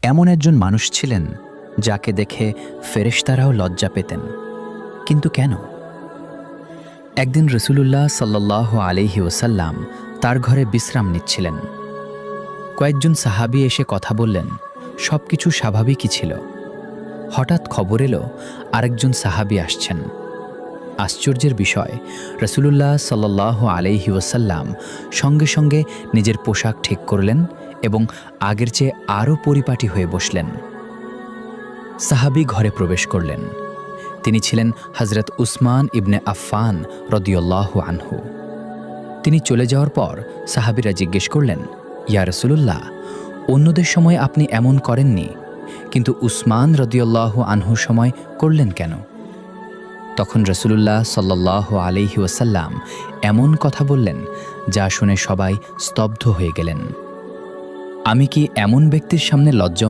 এমন একজন মানুষ ছিলেন যাকে দেখে ফেরেশতারাও লজ্জা পেতেন। কিন্তু কেন? একদিন রাসূলুল্লাহ সাল্লাল্লাহু আলাইহি ওয়াসাল্লাম তার ঘরে বিশ্রাম নিচ্ছিলেন। কয়েকজন সাহাবী এসে কথা বললেন, সবকিছু স্বাভাবিকই ছিল। হঠাৎ খবর এলো আরেকজন সাহাবী আসছেন। আশ্চর্যের বিষয়, রাসূলুল্লাহ সাল্লাল্লাহু আলাইহি ওয়াসাল্লাম সঙ্গে সঙ্গে নিজের পোশাক ঠিক করলেন এবং আগের চেয়ে আরও পরিপাটি হয়ে বসলেন। সাহাবী ঘরে প্রবেশ করলেন। তিনি ছিলেন হযরত উসমান ইবনে আফফান রাদিয়াল্লাহু আনহু। তিনি চলে যাওয়ার পর সাহাবীরা জিজ্ঞেস করলেন, ইয়া রাসূলুল্লাহ, অন্যদের সময় আপনি এমন করেননি, কিন্তু উসমান রাদিয়াল্লাহু আনহুর সময় করলেন কেন? তখন রাসূলুল্লাহ সাল্লাল্লাহু আলাইহি ওয়াসাল্লাম এমন কথা বললেন যা শুনে সবাই স্তব্ধ হয়ে গেলেন। আমি কি এমন ব্যক্তির সামনে লজ্জা